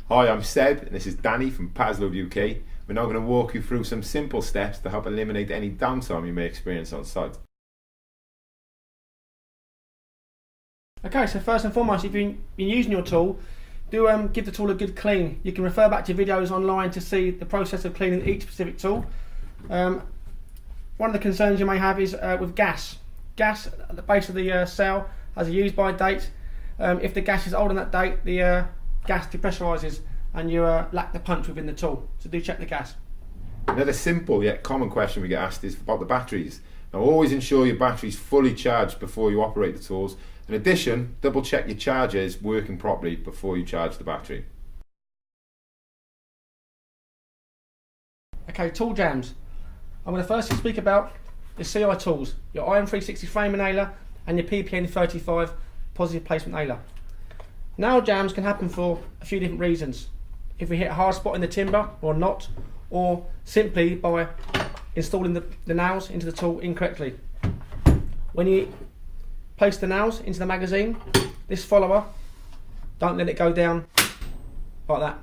Hi, I'm Seb and this is Danny from Paslode UK. We're now going to walk you through some simple steps to help eliminate any downtime you may experience on site. Okay, so first and foremost, if you've been using your tool, do give the tool a good clean. You can refer back to videos online to see the process of cleaning each specific tool. One of the concerns you may have is with gas. Gas at the base of the cell has a use by date. If the gas is older than that date, the gas depressurises and you lack the punch within the tool. So do check the gas. Another simple yet common question we get asked is about the batteries. Now always ensure your battery is fully charged before you operate the tools. In addition, double check your charger is working properly before you charge the battery. Okay, tool jams. I'm going to firstly speak about the CI tools, your IM360 frame nailer and your PPN35 positive placement nailer. Nail jams can happen for a few different reasons. If we hit a hard spot in the timber or not, or simply by installing the nails into the tool incorrectly. When you place the nails into the magazine, this follower, don't let it go down like that,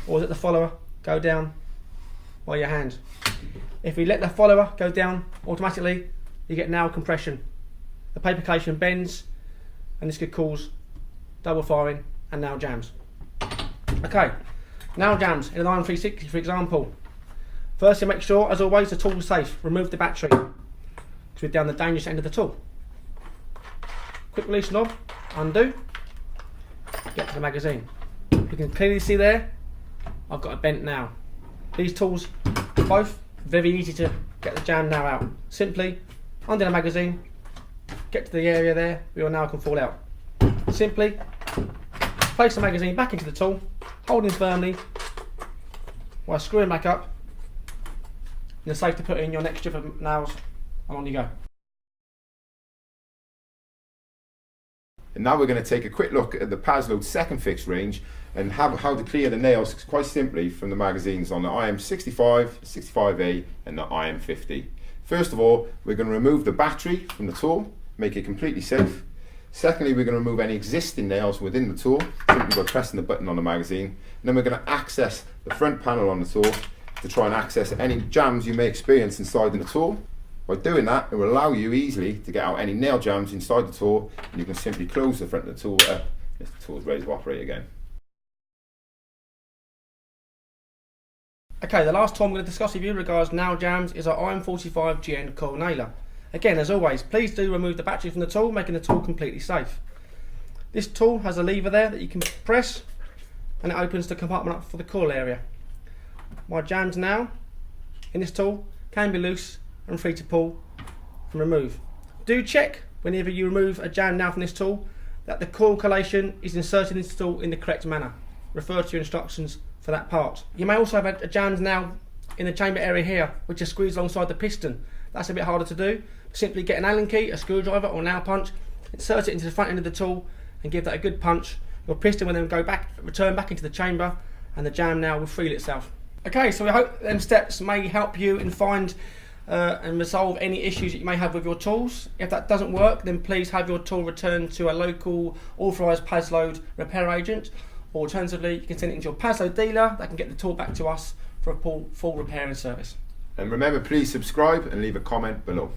or let the follower go down by your hand. If we let the follower go down automatically, you get nail compression. The paper collection bends and this could cause double firing and nail jams. Okay, nail jams in an IM360 for example. Firstly, make sure, as always, the tool is safe. Remove the battery because we're down the dangerous end of the tool. Quick release knob, undo, get to the magazine. You can clearly see there, I've got a bent nail. These tools are both very easy to get the jam nail out. Simply undo the magazine, get to the area there where your nail can fall out. Simply place the magazine back into the tool, holding firmly while screwing back up. You're safe to put in your next strip of nails and on you go. And now we're going to take a quick look at the Paslode second fix range and how to clear the nails quite simply from the magazines on the IM65, 65A and the IM50. First of all, we're going to remove the battery from the tool, make it completely safe. Secondly, we're going to remove any existing nails within the tool simply by pressing the button on the magazine. And then we're going to access the front panel on the tool to try and access any jams you may experience inside the tool. By doing that, it will allow you easily to get out any nail jams inside the tool, and you can simply close the front of the tool up if the tool is ready to operate again. Okay, the last tool I'm going to discuss with you regards nail jams is our IM45 GN COIL nailer. Again, as always, please do remove the battery from the tool, making the tool completely safe. This tool has a lever there that you can press and it opens the compartment up for the coil area. My jams now in this tool can be loose and free to pull and remove. Do check whenever you remove a jam nail from this tool that the coil collation is inserted into the tool in the correct manner. Refer to your instructions for that part. You may also have a jams nail in the chamber area here which is squeezed alongside the piston. That's a bit harder to do. Simply get an Allen key, a screwdriver or nail punch, insert it into the front end of the tool and give that a good punch. Your piston will then return back into the chamber and the jam nail will free itself. Okay, so we hope them steps may help you and find and resolve any issues that you may have with your tools. If that doesn't work, then please have your tool returned to a local authorised Paslode repair agent, or alternatively you can send it into your Paslode dealer that can get the tool back to us for a full repair and service. And remember, please subscribe and leave a comment below.